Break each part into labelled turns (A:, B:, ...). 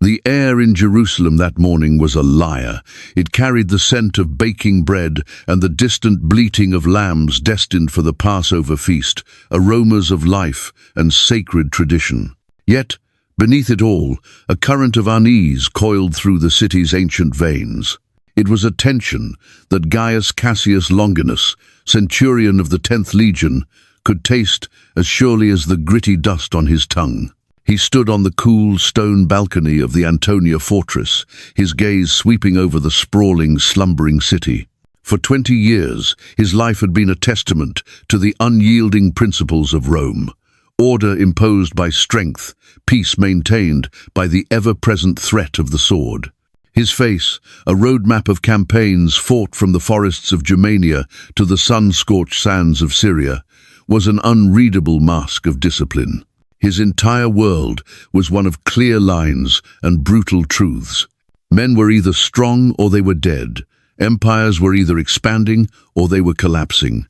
A: The air in Jerusalem that morning was a liar. It carried the scent of baking bread and the distant bleating of lambs destined for the Passover feast, aromas of life and sacred tradition. Yet, beneath it all, a current of unease coiled through the city's ancient veins. It was a tension that Gaius Cassius Longinus, centurion of the 10th Legion, could taste as surely as the gritty dust on his tongue. He stood on the cool stone balcony of the Antonia fortress, his gaze sweeping over the sprawling, slumbering city. For 20 years, his life had been a testament to the unyielding principles of Rome. Order imposed by strength, peace maintained by the ever-present threat of the sword. His face, a roadmap of campaigns fought from the forests of Germania to the sun-scorched sands of Syria, was an unreadable mask of discipline. His entire world was one of clear lines and brutal truths. Men were either strong or they were dead. Empires were either expanding or they were collapsing.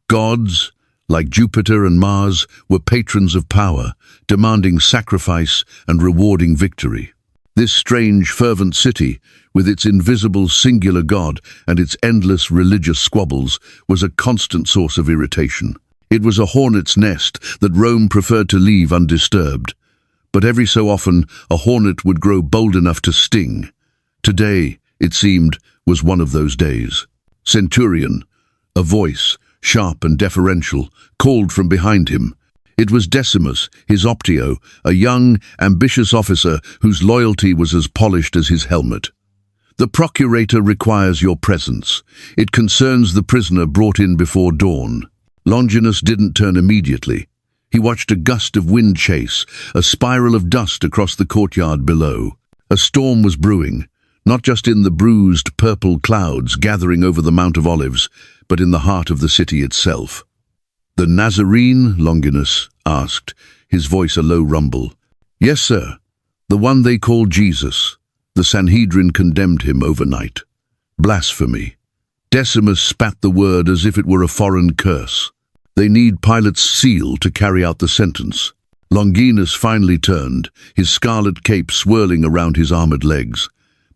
A: Gods, like Jupiter and Mars, were patrons of power, demanding sacrifice and rewarding victory. This strange, fervent city, with its invisible singular god and its endless religious squabbles, was a constant source of irritation. It was a hornet's nest that Rome preferred to leave undisturbed. But every so often, a hornet would grow bold enough to sting. Today, it seemed, was one of those days. Centurion, a voice, sharp and deferential, called from behind him. It was Decimus, his optio, a young, ambitious officer whose loyalty was as polished as his helmet. The procurator requires your presence. It concerns the prisoner brought in before dawn. Longinus didn't turn immediately. He watched a gust of wind chase, a spiral of dust across the courtyard below. A storm was brewing, not just in the bruised purple clouds gathering over the Mount of Olives, but in the heart of the city itself. "The Nazarene?" Longinus asked, his voice a low rumble. "Yes, sir. The one they call Jesus. The Sanhedrin condemned him overnight. Blasphemy." Decimus spat the word as if it were a foreign curse. "They need Pilate's seal to carry out the sentence." Longinus finally turned, his scarlet cape swirling around his armored legs.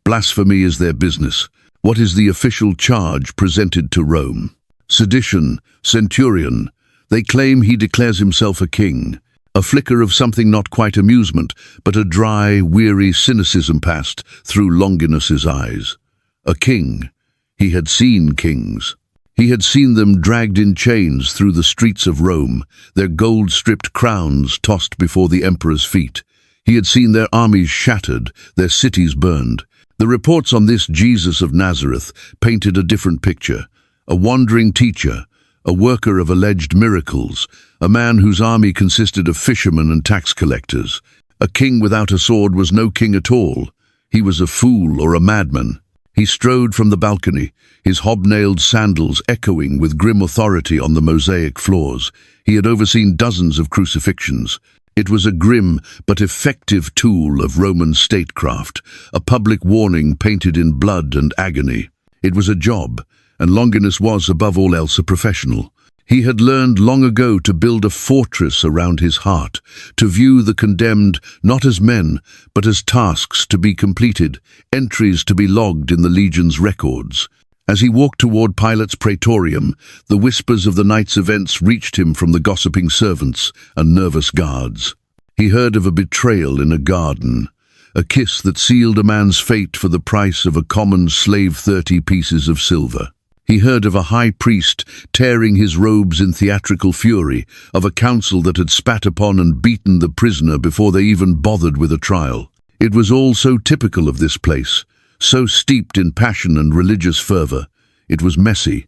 A: "Blasphemy is their business. What is the official charge presented to Rome?" "Sedition, centurion. They claim he declares himself a king." A flicker of something not quite amusement, but a dry, weary cynicism passed through Longinus's eyes. A king. He had seen kings. He had seen them dragged in chains through the streets of Rome, their gold-stripped crowns tossed before the emperor's feet. He had seen their armies shattered, their cities burned. The reports on this Jesus of Nazareth painted a different picture. A wandering teacher, a worker of alleged miracles, a man whose army consisted of fishermen and tax collectors. A king without a sword was no king at all. He was a fool or a madman. He strode from the balcony, his hobnailed sandals echoing with grim authority on the mosaic floors. He had overseen dozens of crucifixions. It was a grim but effective tool of Roman statecraft, a public warning painted in blood and agony. It was a job, and Longinus was, above all else, a professional. He had learned long ago to build a fortress around his heart, to view the condemned not as men, but as tasks to be completed, entries to be logged in the legion's records. As he walked toward Pilate's praetorium, the whispers of the night's events reached him from the gossiping servants and nervous guards. He heard of a betrayal in a garden, a kiss that sealed a man's fate for the price of a common slave 30 pieces of silver. He heard of a high priest tearing his robes in theatrical fury, of a council that had spat upon and beaten the prisoner before they even bothered with a trial. It was all so typical of this place, so steeped in passion and religious fervor. It was messy.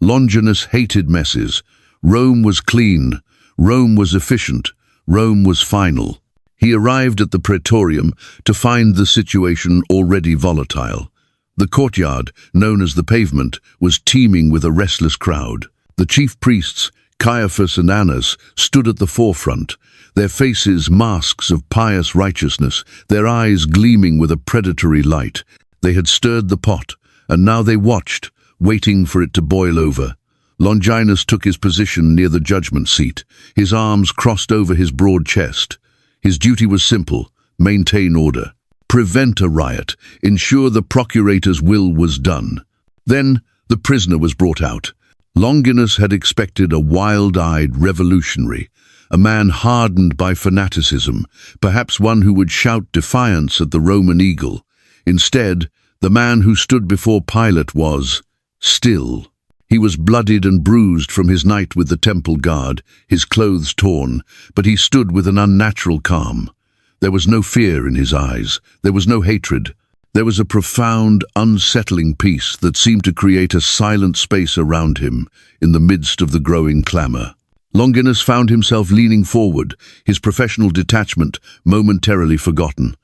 A: Longinus hated messes. Rome was clean. Rome was efficient. Rome was final. He arrived at the praetorium to find the situation already volatile. The courtyard, known as the pavement, was teeming with a restless crowd. The chief priests, Caiaphas and Annas, stood at the forefront, their faces masks of pious righteousness, their eyes gleaming with a predatory light. They had stirred the pot, and now they watched, waiting for it to boil over. Longinus took his position near the judgment seat, his arms crossed over his broad chest. His duty was simple: maintain order. prevent a riot, ensure the procurator's will was done. Then the prisoner was brought out. Longinus had expected a wild-eyed revolutionary, a man hardened by fanaticism, perhaps one who would shout defiance at the Roman eagle. Instead, the man who stood before Pilate was still. He was bloodied and bruised from his night with the temple guard, his clothes torn, but he stood with an unnatural calm. There was no fear in his eyes. There was no hatred. There was a profound, unsettling peace that seemed to create a silent space around him in the midst of the growing clamor. Longinus found himself leaning forward, his professional detachment momentarily forgotten.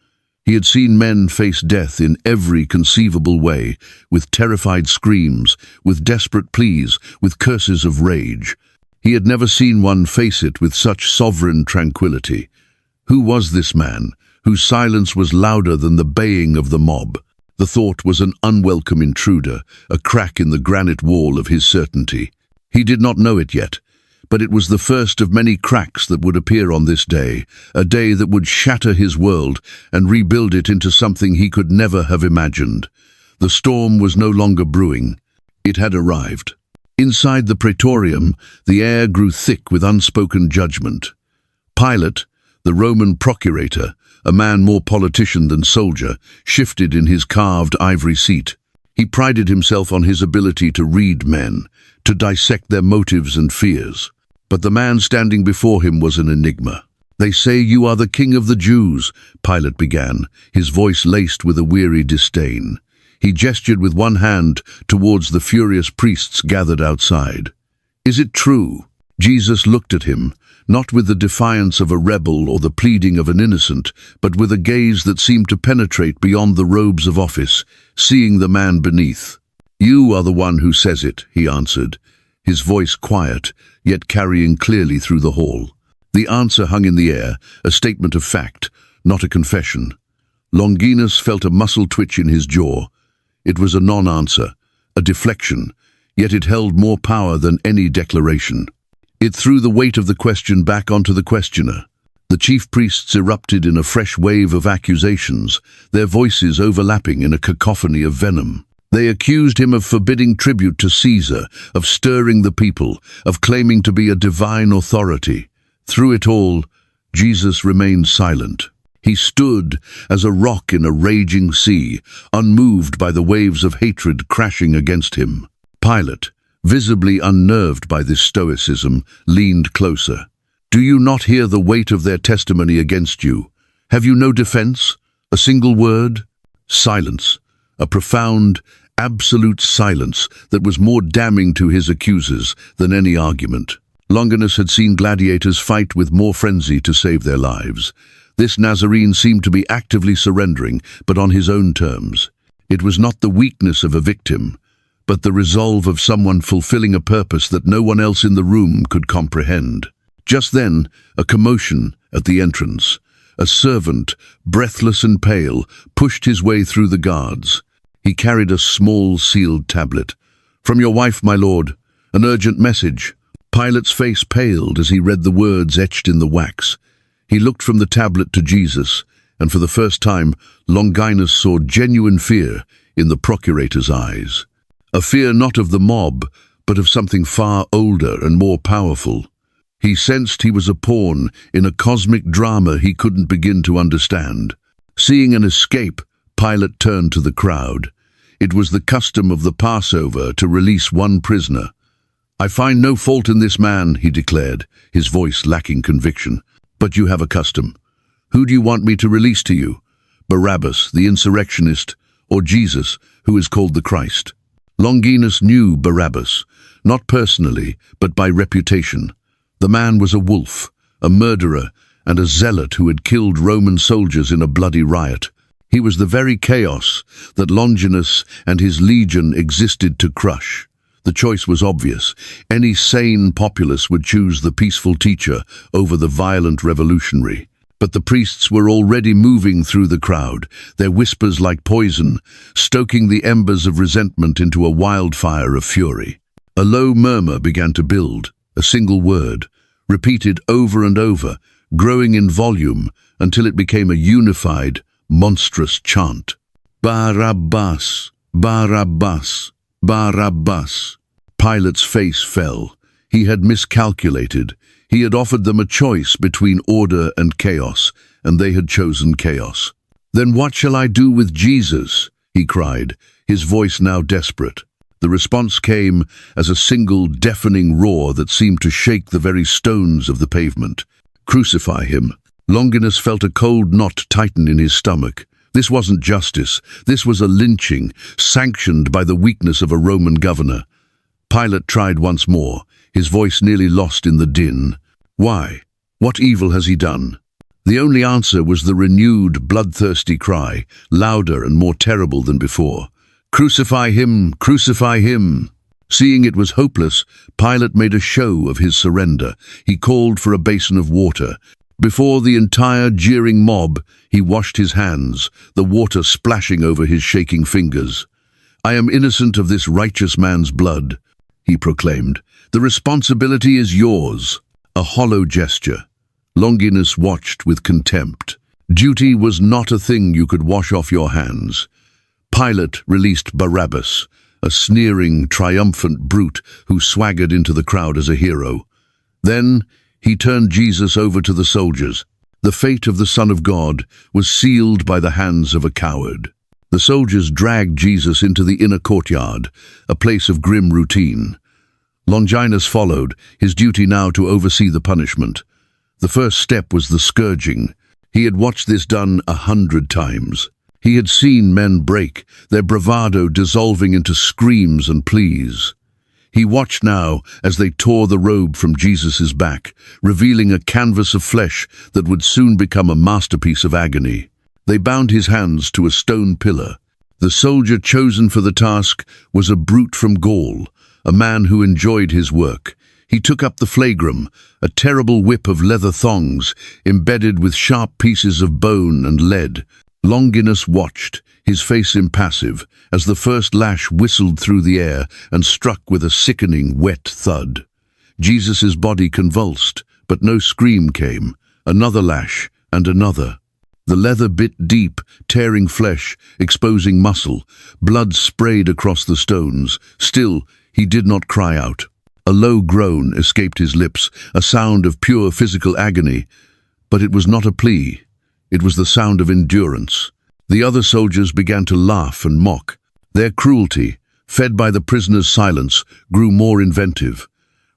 A: He had seen men face death in every conceivable way, with terrified screams, with desperate pleas, with curses of rage. He had never seen one face it with such sovereign tranquility. Who was this man, whose silence was louder than the baying of the mob? The thought was an unwelcome intruder, a crack in the granite wall of his certainty. He did not know it yet, but it was the first of many cracks that would appear on this day, a day that would shatter his world and rebuild it into something he could never have imagined. The storm was no longer brewing. It had arrived. Inside the praetorium, the air grew thick with unspoken judgment. Pilate, the Roman procurator, a man more politician than soldier, shifted in his carved ivory seat. He prided himself on his ability to read men, to dissect their motives and fears. But the man standing before him was an enigma. "They say you are the king of the Jews," Pilate began, his voice laced with a weary disdain. He gestured with one hand towards the furious priests gathered outside. "Is it true?" Jesus looked at him, not with the defiance of a rebel or the pleading of an innocent, but with a gaze that seemed to penetrate beyond the robes of office, seeing the man beneath. "You are the one who says it," he answered, his voice quiet, yet carrying clearly through the hall. The answer hung in the air, a statement of fact, not a confession. Longinus felt a muscle twitch in his jaw. It was a non-answer, a deflection, yet it held more power than any declaration. It threw the weight of the question back onto the questioner. The chief priests erupted in a fresh wave of accusations, their voices overlapping in a cacophony of venom. They accused him of forbidding tribute to Caesar, of stirring the people, of claiming to be a divine authority. Through it all, Jesus remained silent. He stood as a rock in a raging sea, unmoved by the waves of hatred crashing against him. Pilate, visibly unnerved by this stoicism, leaned closer. "Do you not hear the weight of their testimony against you? Have you no defense? A single word?" Silence. A profound, absolute silence that was more damning to his accusers than any argument. Longinus had seen gladiators fight with more frenzy to save their lives. This Nazarene seemed to be actively surrendering, but on his own terms. It was not the weakness of a victim, but the resolve of someone fulfilling a purpose that no one else in the room could comprehend. Just then, a commotion at the entrance. A servant, breathless and pale, pushed his way through the guards. He carried a small sealed tablet. "From your wife, my lord. An urgent message." Pilate's face paled as he read the words etched in the wax. He looked from the tablet to Jesus, and for the first time, Longinus saw genuine fear in the procurator's eyes. A fear not of the mob, but of something far older and more powerful. He sensed he was a pawn in a cosmic drama he couldn't begin to understand. Seeing an escape, Pilate turned to the crowd. It was the custom of the Passover to release one prisoner. "I find no fault in this man," he declared, his voice lacking conviction. "But you have a custom. Who do you want me to release to you? Barabbas, the insurrectionist, or Jesus, who is called the Christ?" Longinus knew Barabbas, not personally, but by reputation. The man was a wolf, a murderer, and a zealot who had killed Roman soldiers in a bloody riot. He was the very chaos that Longinus and his legion existed to crush. The choice was obvious. Any sane populace would choose the peaceful teacher over the violent revolutionary. But the priests were already moving through the crowd, their whispers like poison, stoking the embers of resentment into a wildfire of fury. A low murmur began to build, a single word, repeated over and over, growing in volume until it became a unified, monstrous chant. Barabbas, Barabbas, Barabbas. Pilate's face fell. He had miscalculated. He had offered them a choice between order and chaos, and they had chosen chaos. "Then what shall I do with Jesus?" he cried, his voice now desperate. The response came as a single deafening roar that seemed to shake the very stones of the pavement. "Crucify him." Longinus felt a cold knot tighten in his stomach. This wasn't justice. This was a lynching, sanctioned by the weakness of a Roman governor. Pilate tried once more, his voice nearly lost in the din. "Why? What evil has he done?" The only answer was the renewed, bloodthirsty cry, louder and more terrible than before. "Crucify him! Crucify him!" Seeing it was hopeless, Pilate made a show of his surrender. He called for a basin of water. Before the entire jeering mob, he washed his hands, the water splashing over his shaking fingers. "I am innocent of this righteous man's blood," he proclaimed. "The responsibility is yours." A hollow gesture. Longinus watched with contempt. Duty was not a thing you could wash off your hands. Pilate released Barabbas, a sneering, triumphant brute who swaggered into the crowd as a hero. Then he turned Jesus over to the soldiers. The fate of the Son of God was sealed by the hands of a coward. The soldiers dragged Jesus into the inner courtyard, a place of grim routine. Longinus followed, his duty now to oversee the punishment. The first step was the scourging. He had watched this done 100 times. He had seen men break, their bravado dissolving into screams and pleas. He watched now as they tore the robe from Jesus' back, revealing a canvas of flesh that would soon become a masterpiece of agony. They bound his hands to a stone pillar. The soldier chosen for the task was a brute from Gaul, a man who enjoyed his work. He took up the flagrum, a terrible whip of leather thongs, embedded with sharp pieces of bone and lead. Longinus watched, his face impassive, as the first lash whistled through the air and struck with a sickening, wet thud. Jesus' body convulsed, but no scream came. Another lash, and another. The leather bit deep, tearing flesh, exposing muscle. Blood sprayed across the stones. Still, he did not cry out. A low groan escaped his lips, a sound of pure physical agony. But it was not a plea. It was the sound of endurance. The other soldiers began to laugh and mock. Their cruelty, fed by the prisoner's silence, grew more inventive.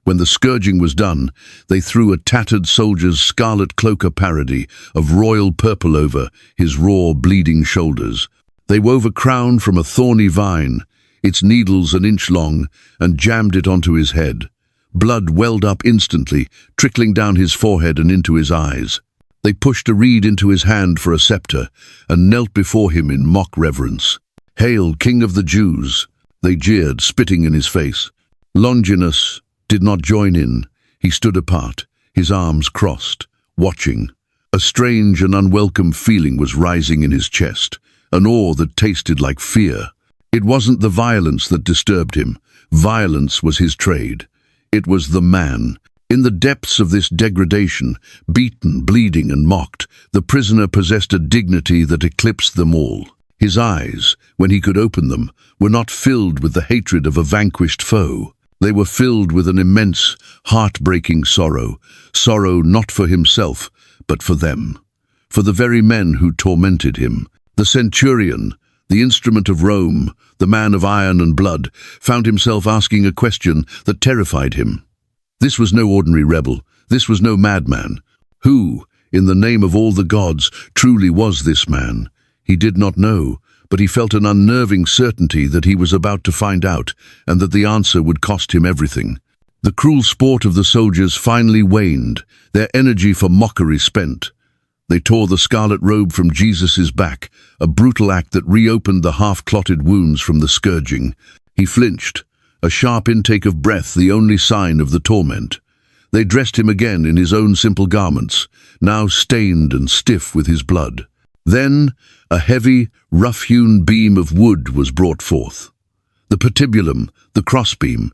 A: When the scourging was done, they threw a tattered soldier's scarlet cloak, a parody of royal purple, over his raw, bleeding shoulders. They wove a crown from a thorny vine, its needles an inch long, and jammed it onto his head. Blood welled up instantly, trickling down his forehead and into his eyes. They pushed a reed into his hand for a scepter, and knelt before him in mock reverence. "Hail, King of the Jews!" they jeered, spitting in his face. Longinus did not join in. He stood apart, his arms crossed, watching. A strange and unwelcome feeling was rising in his chest, an awe that tasted like fear. It wasn't the violence that disturbed him. Violence was his trade. It was the man. In the depths of this degradation, beaten, bleeding, and mocked, the prisoner possessed a dignity that eclipsed them all. His eyes, when he could open them, were not filled with the hatred of a vanquished foe. They were filled with an immense, heart-breaking sorrow. Sorrow not for himself, but for them. For the very men who tormented him. The centurion, the instrument of Rome, the man of iron and blood, found himself asking a question that terrified him. This was no ordinary rebel. This was no madman. Who, in the name of all the gods, truly was this man? He did not know, but he felt an unnerving certainty that he was about to find out, and that the answer would cost him everything. The cruel sport of the soldiers finally waned, their energy for mockery spent. They tore the scarlet robe from Jesus' back, a brutal act that reopened the half-clotted wounds from the scourging. He flinched, a sharp intake of breath the only sign of the torment. They dressed him again in his own simple garments, now stained and stiff with his blood. Then a heavy, rough-hewn beam of wood was brought forth. The patibulum, the crossbeam,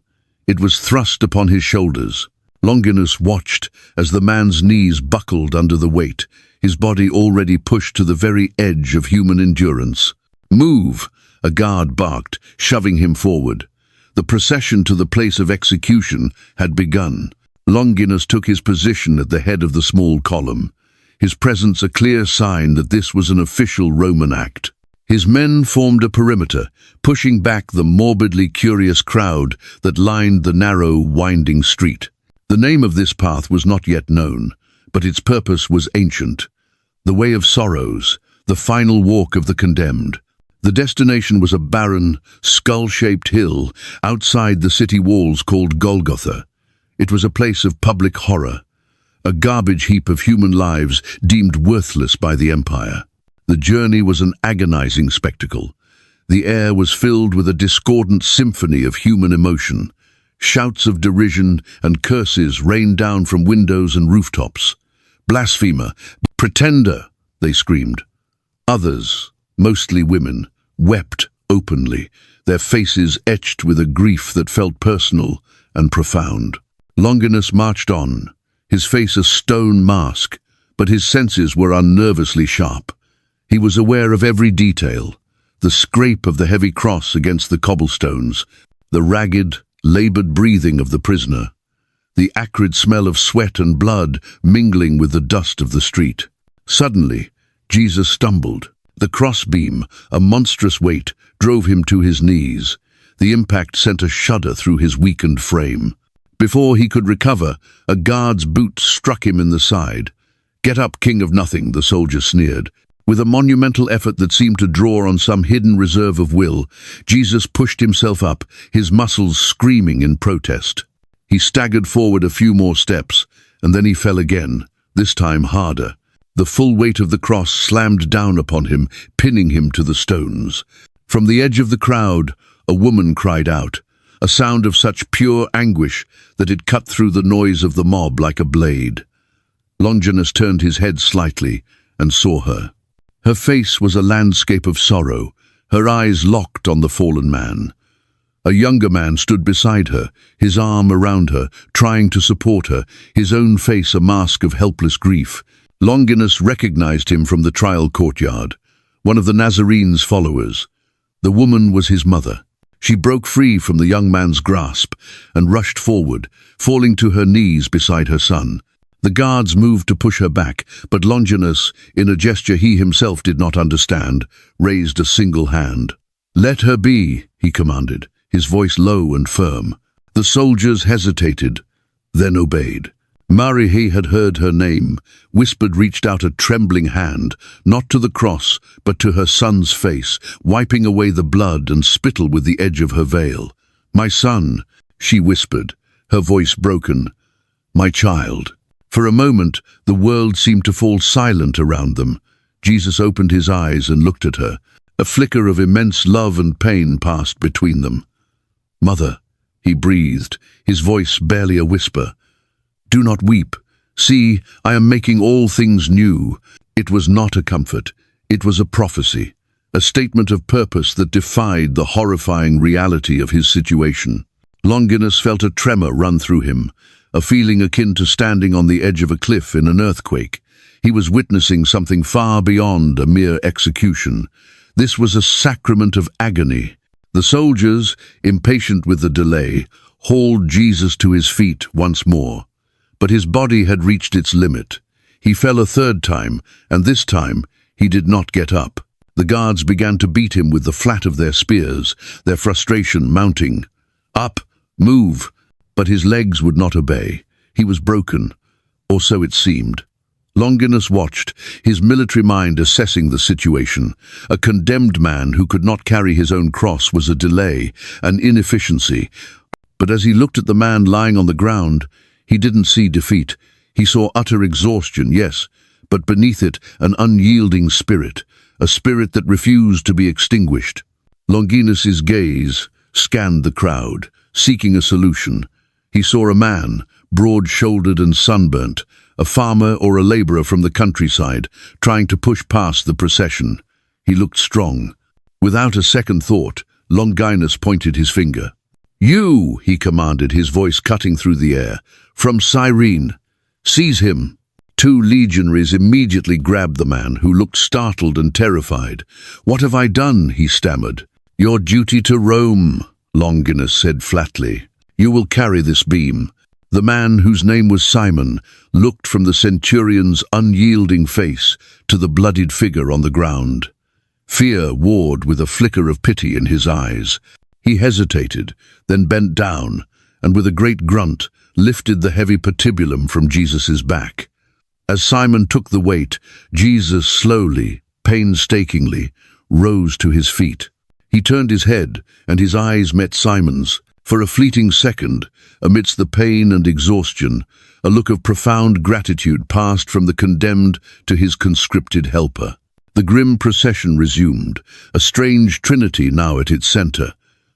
A: it was thrust upon his shoulders. Longinus watched as the man's knees buckled under the weight, his body already pushed to the very edge of human endurance. "Move!" a guard barked, shoving him forward. The procession to the place of execution had begun. Longinus took his position at the head of the small column, his presence a clear sign that this was an official Roman act. His men formed a perimeter, pushing back the morbidly curious crowd that lined the narrow, winding street. The name of this path was not yet known, but its purpose was ancient. The Way of Sorrows, the final walk of the condemned. The destination was a barren, skull-shaped hill outside the city walls called Golgotha. It was a place of public horror, a garbage heap of human lives deemed worthless by the empire. The journey was an agonizing spectacle. The air was filled with a discordant symphony of human emotion. Shouts of derision and curses rained down from windows and rooftops. "Blasphemer! Pretender!" they screamed. Others, mostly women, wept openly, their faces etched with a grief that felt personal and profound. Longinus marched on, his face a stone mask, but his senses were unnervously sharp. He was aware of every detail: the scrape of the heavy cross against the cobblestones, the ragged, labored breathing of the prisoner, the acrid smell of sweat and blood mingling with the dust of the street. Suddenly, Jesus stumbled. The crossbeam, a monstrous weight, drove him to his knees. The impact sent a shudder through his weakened frame. Before he could recover, a guard's boot struck him in the side. "Get up, king of nothing," the soldier sneered. With a monumental effort that seemed to draw on some hidden reserve of will, Jesus pushed himself up, his muscles screaming in protest. He staggered forward a few more steps, and then he fell again, this time harder. The full weight of the cross slammed down upon him, pinning him to the stones. From the edge of the crowd, a woman cried out, a sound of such pure anguish that it cut through the noise of the mob like a blade. Longinus turned his head slightly and saw her. Her face was a landscape of sorrow, her eyes locked on the fallen man. A younger man stood beside her, his arm around her, trying to support her, his own face a mask of helpless grief. Longinus recognized him from the trial courtyard, one of the Nazarene's followers. The woman was his mother. She broke free from the young man's grasp and rushed forward, falling to her knees beside her son. The guards moved to push her back, but Longinus, in a gesture he himself did not understand, raised a single hand. "Let her be," he commanded, his voice low and firm. The soldiers hesitated, then obeyed. Marihe had heard her name, whispered, reached out a trembling hand, not to the cross, but to her son's face, wiping away the blood and spittle with the edge of her veil. "My son," she whispered, her voice broken. "My child." For a moment, the world seemed to fall silent around them. Jesus opened his eyes and looked at her. A flicker of immense love and pain passed between them. "Mother," he breathed, his voice barely a whisper. "Do not weep. See, I am making all things new." It was not a comfort. It was a prophecy, a statement of purpose that defied the horrifying reality of his situation. Longinus felt a tremor run through him, a feeling akin to standing on the edge of a cliff in an earthquake. He was witnessing something far beyond a mere execution. This was a sacrament of agony. The soldiers, impatient with the delay, hauled Jesus to his feet once more. But his body had reached its limit. He fell a third time, and this time he did not get up. The guards began to beat him with the flat of their spears, their frustration mounting. "Up! Move!" But his legs would not obey. He was broken, or so it seemed. Longinus watched, his military mind assessing the situation. A condemned man who could not carry his own cross was a delay, an inefficiency. But as he looked at the man lying on the ground, he didn't see defeat. He saw utter exhaustion, yes, but beneath it an unyielding spirit, a spirit that refused to be extinguished. Longinus's gaze scanned the crowd, seeking a solution. He saw a man, broad-shouldered and sunburnt, a farmer or a laborer from the countryside, trying to push past the procession. He looked strong. Without a second thought, Longinus pointed his finger. "You," he commanded, his voice cutting through the air, "from Cyrene. Seize him." Two legionaries immediately grabbed the man, who looked startled and terrified. "What have I done?" he stammered. "Your duty to Rome," Longinus said flatly. "You will carry this beam." The man, whose name was Simon, looked from the centurion's unyielding face to the bloodied figure on the ground. Fear warred with a flicker of pity in his eyes. He hesitated, then bent down, and with a great grunt, lifted the heavy patibulum from Jesus' back. As Simon took the weight, Jesus slowly, painstakingly, rose to his feet. He turned his head, and his eyes met Simon's. For a fleeting second, amidst the pain and exhaustion, a look of profound gratitude passed from the condemned to his conscripted helper. The grim procession resumed, a strange trinity now at its center.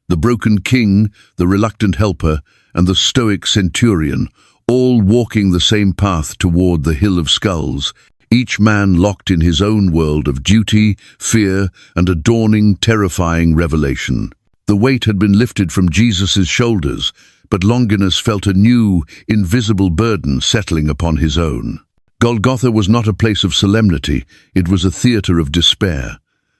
A: The broken king, the reluctant helper, and the stoic centurion, all walking the same path toward the Hill of Skulls, each man locked in his own world of duty, fear, and a dawning, terrifying revelation. The weight had been lifted from Jesus' shoulders, but Longinus felt a new, invisible burden settling upon his own. Golgotha was not a place of solemnity, it was a theater of despair.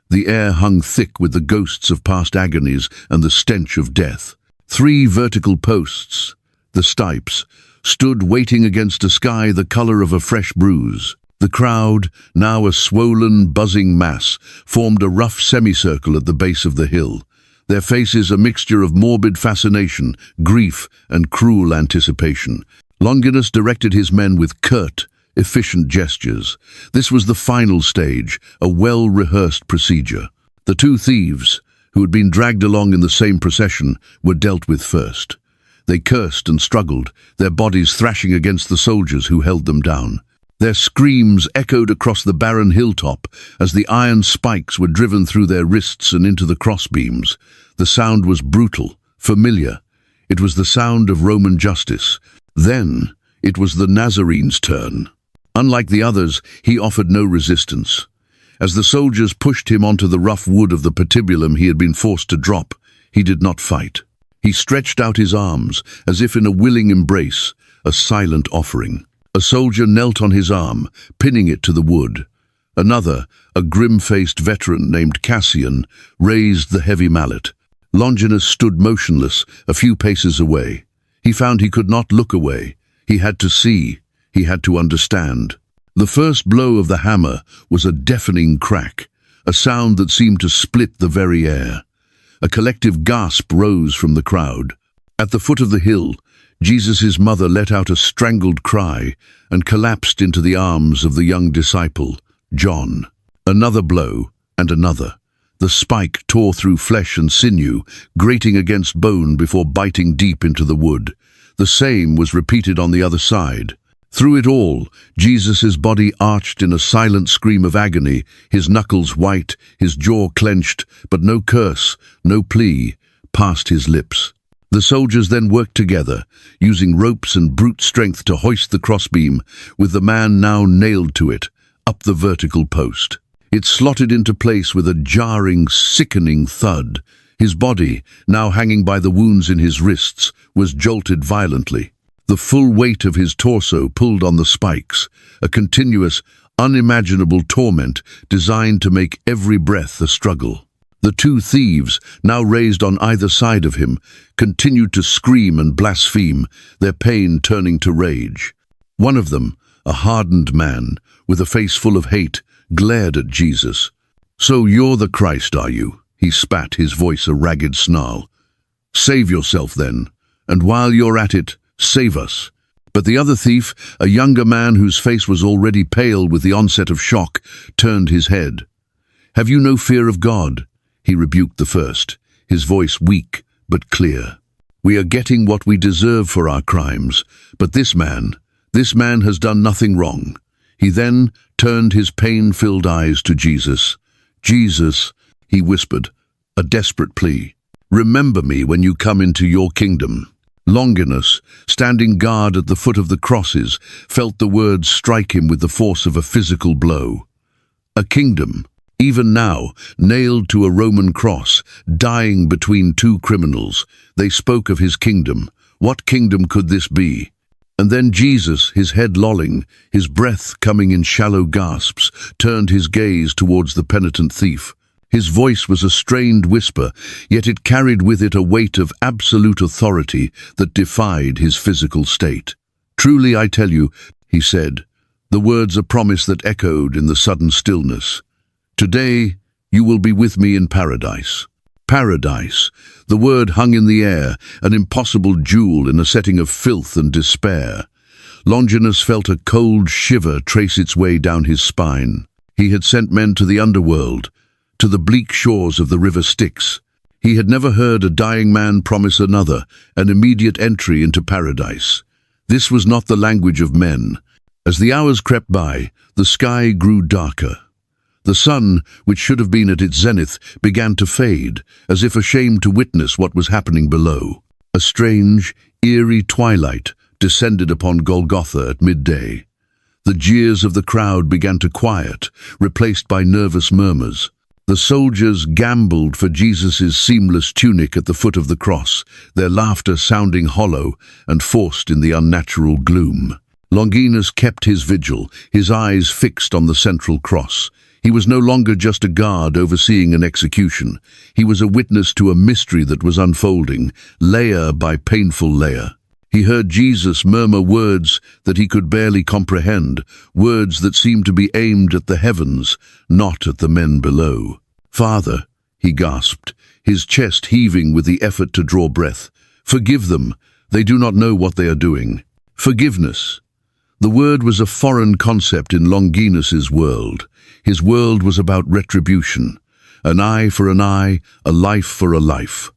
A: The air hung thick with the ghosts of past agonies and the stench of death. 3 vertical posts, the stipes, stood waiting against a sky the color of a fresh bruise. The crowd, now a swollen, buzzing mass, formed a rough semicircle at the base of the hill. Their faces a mixture of morbid fascination, grief, and cruel anticipation. Longinus directed his men with curt, efficient gestures. This was the final stage, a well-rehearsed procedure. The 2 thieves, who had been dragged along in the same procession, were dealt with first. They cursed and struggled, their bodies thrashing against the soldiers who held them down. Their screams echoed across the barren hilltop as the iron spikes were driven through their wrists and into the crossbeams. The sound was brutal, familiar. It was the sound of Roman justice. Then it was the Nazarene's turn. Unlike the others, he offered no resistance. As the soldiers pushed him onto the rough wood of the patibulum he had been forced to drop, he did not fight. He stretched out his arms, as if in a willing embrace, a silent offering. A soldier knelt on his arm, pinning it to the wood. Another, a grim-faced veteran named Cassian, raised the heavy mallet. Longinus stood motionless, a few paces away. He found he could not look away. He had to see. He had to understand. The first blow of the hammer was a deafening crack, a sound that seemed to split the very air. A collective gasp rose from the crowd. At the foot of the hill, Jesus' mother let out a strangled cry and collapsed into the arms of the young disciple, John. Another blow, and another. The spike tore through flesh and sinew, grating against bone before biting deep into the wood. The same was repeated on the other side. Through it all, Jesus' body arched in a silent scream of agony, his knuckles white, his jaw clenched, but no curse, no plea, passed his lips. The soldiers then worked together, using ropes and brute strength to hoist the crossbeam, with the man now nailed to it, up the vertical post. It slotted into place with a jarring, sickening thud. His body, now hanging by the wounds in his wrists, was jolted violently. The full weight of his torso pulled on the spikes, a continuous, unimaginable torment designed to make every breath a struggle. The 2 thieves, now raised on either side of him, continued to scream and blaspheme, their pain turning to rage. One of them, a hardened man, with a face full of hate, glared at Jesus. "So you're the Christ, are you?" he spat, his voice a ragged snarl. "Save yourself then, and while you're at it, save us." But the other thief, a younger man whose face was already pale with the onset of shock, turned his head. "Have you no fear of God?" he rebuked the first, his voice weak but clear. "We are getting what we deserve for our crimes, but this man has done nothing wrong." He then turned his pain-filled eyes to Jesus. "Jesus," he whispered, a desperate plea, "remember me when you come into your kingdom." Longinus, standing guard at the foot of the crosses, felt the words strike him with the force of a physical blow. A kingdom, even now, nailed to a Roman cross, dying between 2 criminals. They spoke of his kingdom. What kingdom could this be? And then Jesus, his head lolling, his breath coming in shallow gasps, turned his gaze towards the penitent thief. His voice was a strained whisper, yet it carried with it a weight of absolute authority that defied his physical state. "Truly I tell you," he said, the words a promise that echoed in the sudden stillness, "today you will be with me in paradise." Paradise. The word hung in the air, an impossible jewel in a setting of filth and despair. Longinus felt a cold shiver trace its way down his spine. He had sent men to the underworld, to the bleak shores of the river Styx. He had never heard a dying man promise another an immediate entry into paradise. This was not the language of men. As the hours crept by, the sky grew darker. The sun, which should have been at its zenith, began to fade, as if ashamed to witness what was happening below. A strange, eerie twilight descended upon Golgotha at midday. The jeers of the crowd began to quiet, replaced by nervous murmurs. The soldiers gambled for Jesus' seamless tunic at the foot of the cross, their laughter sounding hollow and forced in the unnatural gloom. Longinus kept his vigil, his eyes fixed on the central cross. He was no longer just a guard overseeing an execution. He was a witness to a mystery that was unfolding, layer by painful layer. He heard Jesus murmur words that he could barely comprehend, words that seemed to be aimed at the heavens, not at the men below. "Father," he gasped, his chest heaving with the effort to draw breath, "forgive them. They do not know what they are doing." Forgiveness. The word was a foreign concept in Longinus's world. His world was about retribution. An eye for an eye, a life for a life.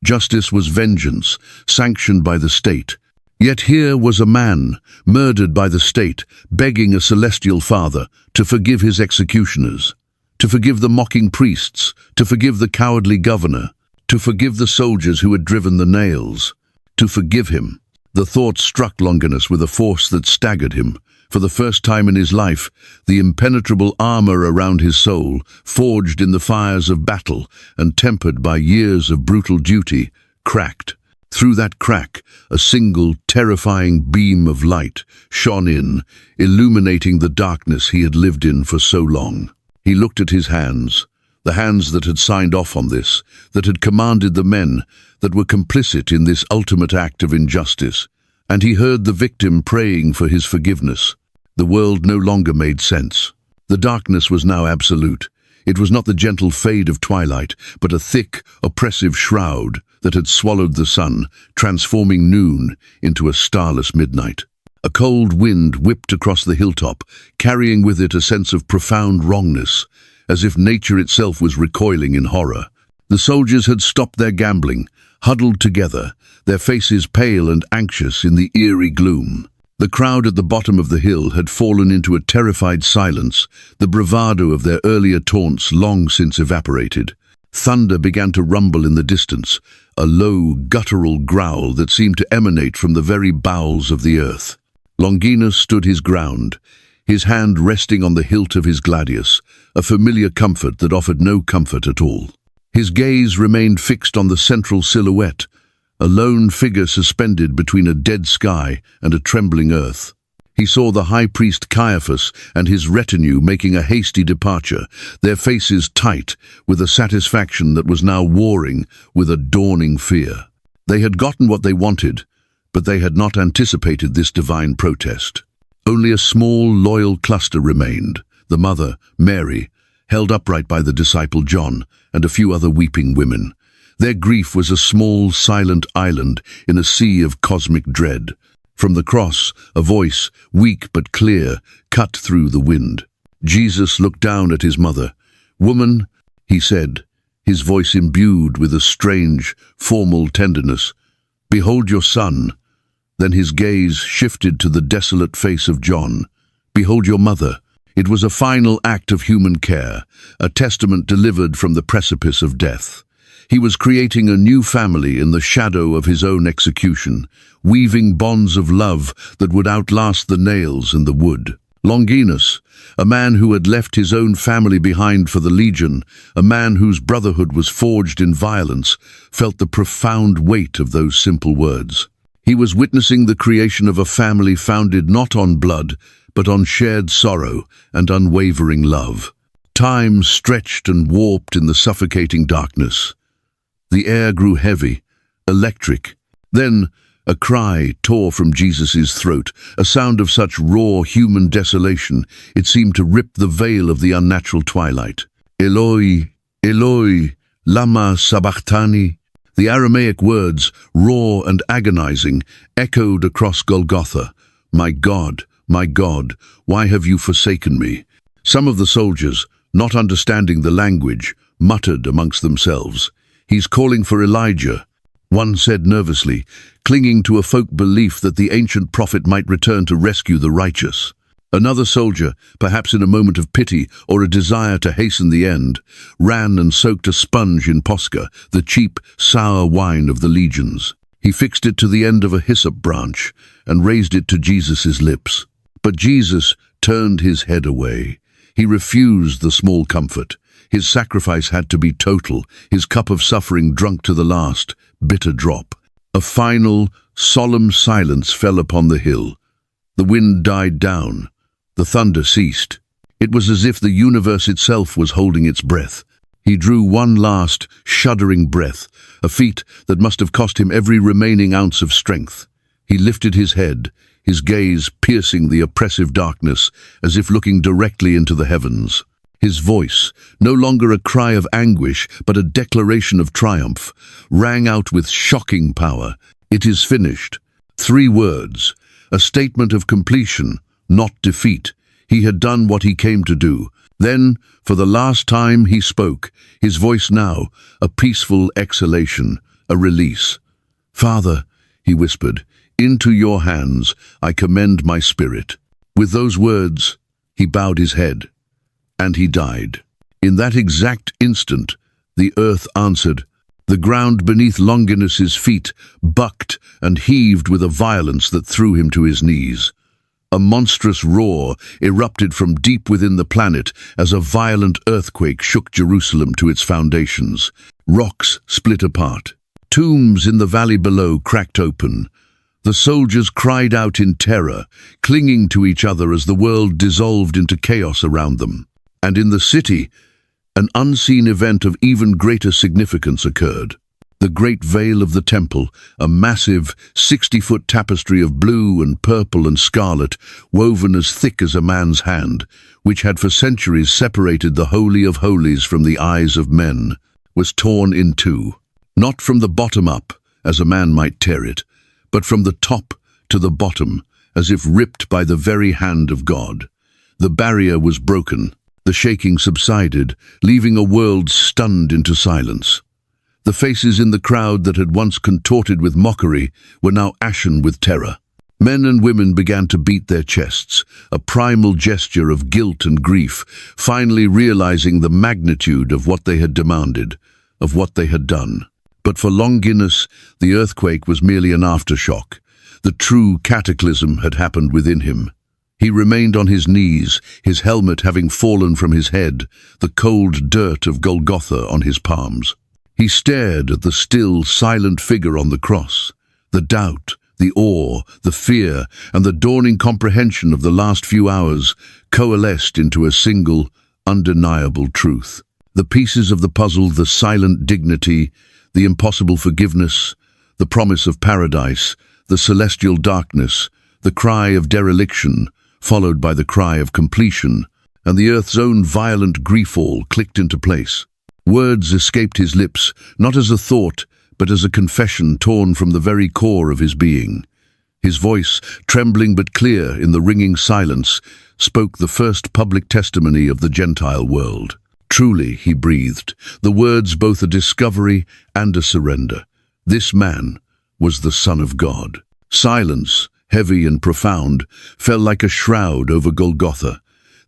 A: Justice was vengeance, sanctioned by the state. Yet here was a man, murdered by the state, begging a celestial father to forgive his executioners, to forgive the mocking priests, to forgive the cowardly governor, to forgive the soldiers who had driven the nails, to forgive him. The thought struck Longinus with a force that staggered him. For the first time in his life, the impenetrable armor around his soul, forged in the fires of battle and tempered by years of brutal duty, cracked. Through that crack, a single, terrifying beam of light shone in, illuminating the darkness he had lived in for so long. He looked at his hands, the hands that had signed off on this, that had commanded the men, that were complicit in this ultimate act of injustice, and he heard the victim praying for his forgiveness. The world no longer made sense. The darkness was now absolute. It was not the gentle fade of twilight, but a thick, oppressive shroud that had swallowed the sun, transforming noon into a starless midnight. A cold wind whipped across the hilltop, carrying with it a sense of profound wrongness, as if nature itself was recoiling in horror. The soldiers had stopped their gambling, huddled together, their faces pale and anxious in the eerie gloom. The crowd at the bottom of the hill had fallen into a terrified silence, the bravado of their earlier taunts long since evaporated. Thunder began to rumble in the distance, a low, guttural growl that seemed to emanate from the very bowels of the earth. Longinus stood his ground, his hand resting on the hilt of his gladius, a familiar comfort that offered no comfort at all. His gaze remained fixed on the central silhouette, a lone figure suspended between a dead sky and a trembling earth. He saw the high priest Caiaphas and his retinue making a hasty departure, their faces tight with a satisfaction that was now warring with a dawning fear. They had gotten what they wanted, but they had not anticipated this divine protest. Only a small, loyal cluster remained, the mother, Mary, held upright by the disciple John, and a few other weeping women. Their grief was a small, silent island in a sea of cosmic dread. From the cross, a voice, weak but clear, cut through the wind. Jesus looked down at his mother. "Woman," he said, his voice imbued with a strange, formal tenderness, "behold your son." Then his gaze shifted to the desolate face of John. "Behold your mother." It was a final act of human care, a testament delivered from the precipice of death. He was creating a new family in the shadow of his own execution, weaving bonds of love that would outlast the nails and the wood. Longinus, a man who had left his own family behind for the legion, a man whose brotherhood was forged in violence, felt the profound weight of those simple words. He was witnessing the creation of a family founded not on blood, but on shared sorrow and unwavering love. Time stretched and warped in the suffocating darkness. The air grew heavy, electric. Then a cry tore from Jesus' throat, a sound of such raw human desolation it seemed to rip the veil of the unnatural twilight. Eloi, Eloi, lama sabachthani. The Aramaic words, raw and agonizing, echoed across Golgotha. My God, why have you forsaken me? Some of the soldiers, not understanding the language, muttered amongst themselves. He's calling for Elijah, one said nervously, clinging to a folk belief that the ancient prophet might return to rescue the righteous. Another soldier, perhaps in a moment of pity or a desire to hasten the end, ran and soaked a sponge in posca, the cheap, sour wine of the legions. He fixed it to the end of a hyssop branch and raised it to Jesus' lips. But Jesus turned his head away. He refused the small comfort. His sacrifice had to be total, his cup of suffering drunk to the last, bitter drop. A final, solemn silence fell upon the hill. The wind died down. The thunder ceased. It was as if the universe itself was holding its breath. He drew one last, shuddering breath, a feat that must have cost him every remaining ounce of strength. He lifted his head, his gaze piercing the oppressive darkness, as if looking directly into the heavens. His voice, no longer a cry of anguish, but a declaration of triumph, rang out with shocking power. It is finished. 3 words, a statement of completion, not defeat. He had done what he came to do. Then, for the last time, he spoke, his voice now a peaceful exhalation, a release. Father, he whispered, into your hands I commend my spirit. With those words, he bowed his head, and he died. In that exact instant, the earth answered. The ground beneath Longinus's feet bucked and heaved with a violence that threw him to his knees. A monstrous roar erupted from deep within the planet as a violent earthquake shook Jerusalem to its foundations. Rocks split apart. Tombs in the valley below cracked open. The soldiers cried out in terror, clinging to each other as the world dissolved into chaos around them. And in the city, an unseen event of even greater significance occurred. The great veil of the temple, a massive 60-foot tapestry of blue and purple and scarlet, woven as thick as a man's hand, which had for centuries separated the Holy of Holies from the eyes of men, was torn in two. Not from the bottom up, as a man might tear it, but from the top to the bottom, as if ripped by the very hand of God. The barrier was broken. The shaking subsided, leaving a world stunned into silence. The faces in the crowd that had once contorted with mockery were now ashen with terror. Men and women began to beat their chests, a primal gesture of guilt and grief, finally realizing the magnitude of what they had demanded, of what they had done. But for Longinus, the earthquake was merely an aftershock. The true cataclysm had happened within him. He remained on his knees, his helmet having fallen from his head, the cold dirt of Golgotha on his palms. He stared at the still, silent figure on the cross. The doubt, the awe, the fear, and the dawning comprehension of the last few hours coalesced into a single, undeniable truth. The pieces of the puzzle, the silent dignity, the impossible forgiveness, the promise of paradise, the celestial darkness, the cry of dereliction, followed by the cry of completion, and the earth's own violent grief-all clicked into place. Words escaped his lips, not as a thought, but as a confession torn from the very core of his being. His voice, trembling but clear in the ringing silence, spoke the first public testimony of the Gentile world. Truly, he breathed, the words both a discovery and a surrender. This man was the Son of God. Silence, heavy and profound, fell like a shroud over Golgotha.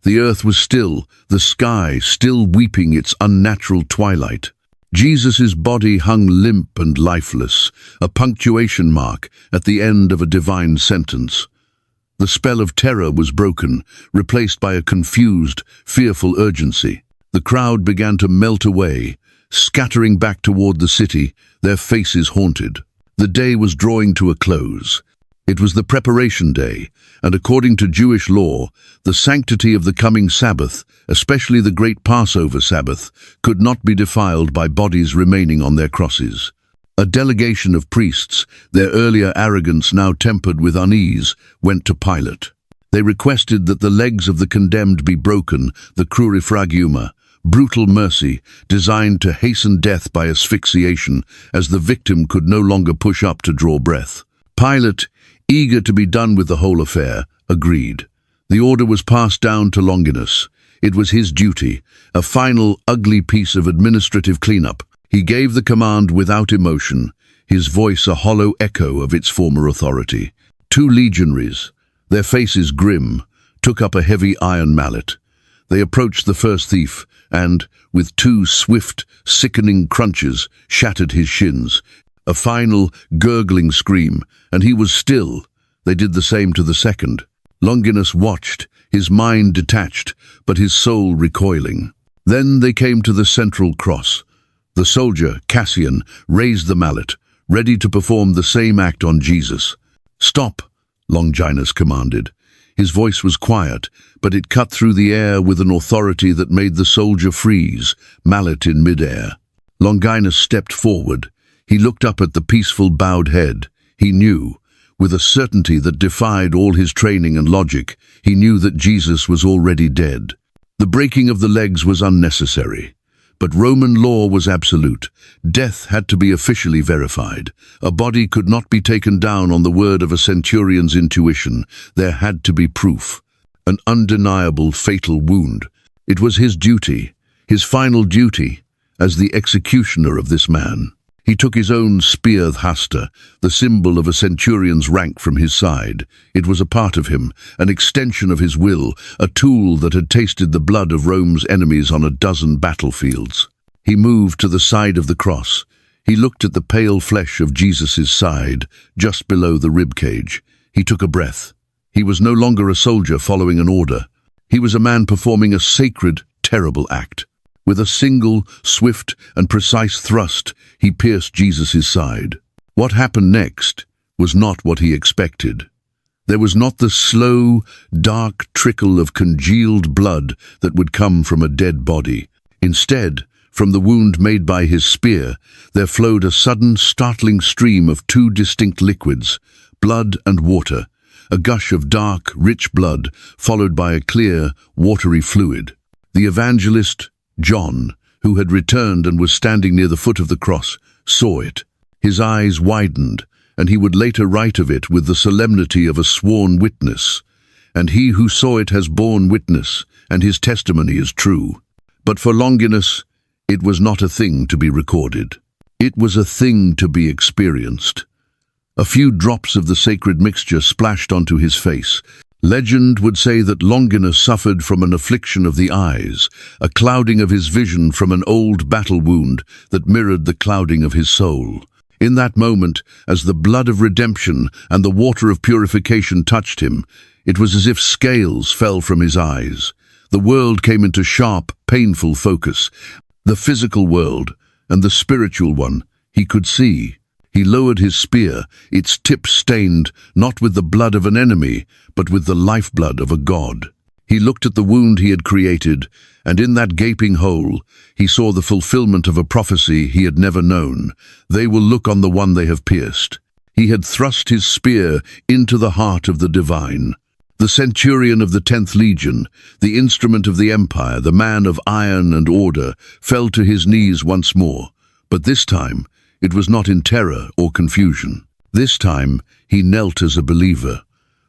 A: The earth was still, the sky still weeping its unnatural twilight. Jesus' body hung limp and lifeless, a punctuation mark at the end of a divine sentence. The spell of terror was broken, replaced by a confused, fearful urgency. The crowd began to melt away, scattering back toward the city, their faces haunted. The day was drawing to a close. It was the preparation day, and according to Jewish law, the sanctity of the coming Sabbath, especially the great Passover Sabbath, could not be defiled by bodies remaining on their crosses. A delegation of priests, their earlier arrogance now tempered with unease, went to Pilate. They requested that the legs of the condemned be broken, the crurifragiuma, brutal mercy designed to hasten death by asphyxiation, as the victim could no longer push up to draw breath. Pilate, eager to be done with the whole affair, agreed. The order was passed down to Longinus. It was his duty, a final, ugly piece of administrative cleanup. He gave the command without emotion, his voice a hollow echo of its former authority. 2 legionaries, their faces grim, took up a heavy iron mallet. They approached the first thief and, with 2 swift, sickening crunches, shattered his shins. A final, gurgling scream, and he was still. They did the same to the second. Longinus watched, his mind detached, but his soul recoiling. Then they came to the central cross. The soldier, Cassian, raised the mallet, ready to perform the same act on Jesus. "Stop," Longinus commanded. His voice was quiet, but it cut through the air with an authority that made the soldier freeze, mallet in midair. Longinus stepped forward. He looked up at the peaceful, bowed head. He knew, with a certainty that defied all his training and logic, he knew that Jesus was already dead. The breaking of the legs was unnecessary. But Roman law was absolute. Death had to be officially verified. A body could not be taken down on the word of a centurion's intuition. There had to be proof. An undeniable, fatal wound. It was his duty, his final duty, as the executioner of this man. He took his own spear hasta, the symbol of a centurion's rank, from his side. It was a part of him, an extension of his will, a tool that had tasted the blood of Rome's enemies on a dozen battlefields. He moved to the side of the cross. He looked at the pale flesh of Jesus' side, just below the ribcage. He took a breath. He was no longer a soldier following an order. He was a man performing a sacred, terrible act. With a single, swift, and precise thrust, he pierced Jesus' side. What happened next was not what he expected. There was not the slow, dark trickle of congealed blood that would come from a dead body. Instead, from the wound made by his spear, there flowed a sudden, startling stream of 2 distinct liquids, blood and water, a gush of dark, rich blood, followed by a clear, watery fluid. The evangelist, John, who had returned and was standing near the foot of the cross, saw it. His eyes widened, and he would later write of it with the solemnity of a sworn witness. And he who saw it has borne witness, and his testimony is true. But for Longinus, it was not a thing to be recorded. It was a thing to be experienced. A few drops of the sacred mixture splashed onto his face. Legend would say that Longinus suffered from an affliction of the eyes, a clouding of his vision from an old battle wound that mirrored the clouding of his soul. In that moment, as the blood of redemption and the water of purification touched him, it was as if scales fell from his eyes. The world came into sharp, painful focus. The physical world and the spiritual one he could see. He lowered his spear, its tip stained not with the blood of an enemy, but with the lifeblood of a god. He looked at the wound he had created, and in that gaping hole, he saw the fulfillment of a prophecy he had never known. They will look on the one they have pierced. He had thrust his spear into the heart of the divine. The centurion of the 10th Legion, the instrument of the empire, the man of iron and order, fell to his knees once more. But this time, it was not in terror or confusion. This time, he knelt as a believer.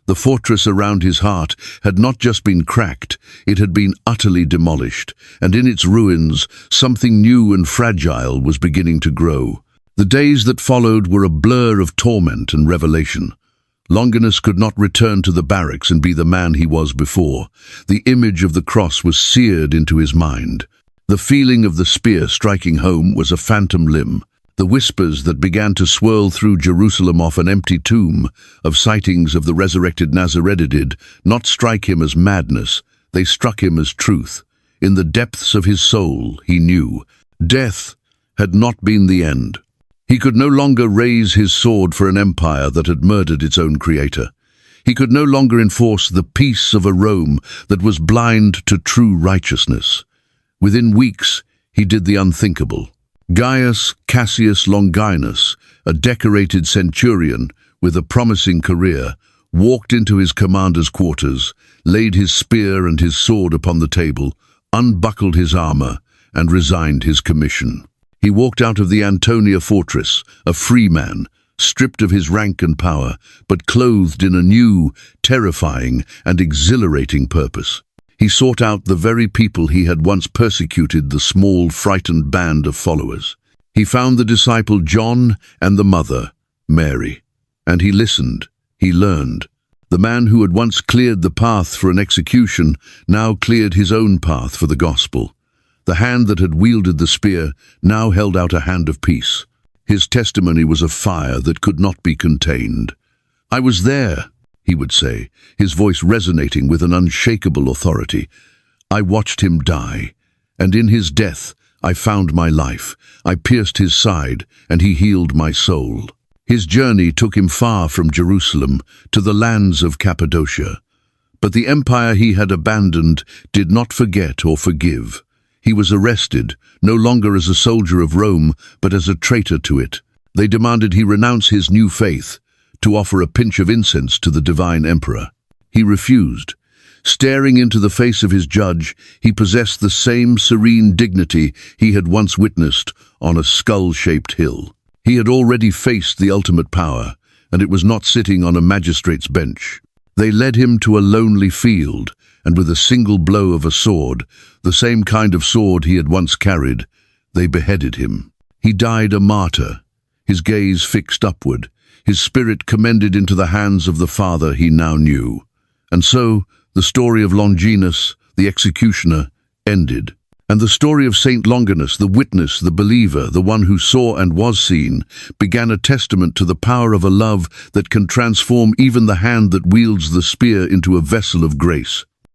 A: The fortress around his heart had not just been cracked, it had been utterly demolished, and in its ruins, something new and fragile was beginning to grow. The days that followed were a blur of torment and revelation. Longinus could not return to the barracks and be the man he was before. The image of the cross was seared into his mind. The feeling of the spear striking home was a phantom limb. The whispers that began to swirl through Jerusalem off an empty tomb of sightings of the resurrected Nazarene did not strike him as madness, they struck him as truth. In the depths of his soul, he knew, death had not been the end. He could no longer raise his sword for an empire that had murdered its own creator. He could no longer enforce the peace of a Rome that was blind to true righteousness. Within weeks, he did the unthinkable. Gaius Cassius Longinus, a decorated centurion with a promising career, walked into his commander's quarters, laid his spear and his sword upon the table, unbuckled his armor, and resigned his commission. He walked out of the Antonia fortress, a free man, stripped of his rank and power, but clothed in a new, terrifying, and exhilarating purpose. He sought out the very people he had once persecuted, the small, frightened band of followers. He found the disciple John and the mother, Mary. And he listened, he learned. The man who had once cleared the path for an execution now cleared his own path for the gospel. The hand that had wielded the spear now held out a hand of peace. His testimony was a fire that could not be contained. "I was there," he would say, his voice resonating with an unshakable authority. "I watched him die, and in his death I found my life. I pierced his side, and he healed my soul." His journey took him far from Jerusalem to the lands of Cappadocia. But the empire he had abandoned did not forget or forgive. He was arrested, no longer as a soldier of Rome, but as a traitor to it. They demanded he renounce his new faith, to offer a pinch of incense to the divine emperor. He refused. Staring into the face of his judge, he possessed the same serene dignity he had once witnessed on a skull-shaped hill. He had already faced the ultimate power, and it was not sitting on a magistrate's bench. They led him to a lonely field, and with a single blow of a sword, the same kind of sword he had once carried, they beheaded him. He died a martyr, his gaze fixed upward, his spirit commended into the hands of the Father he now knew. And so, the story of Longinus, the executioner, ended. And the story of Saint Longinus, the witness, the believer, the one who saw and was seen, began a testament to the power of a love that can transform even the hand that wields the spear into a vessel of grace.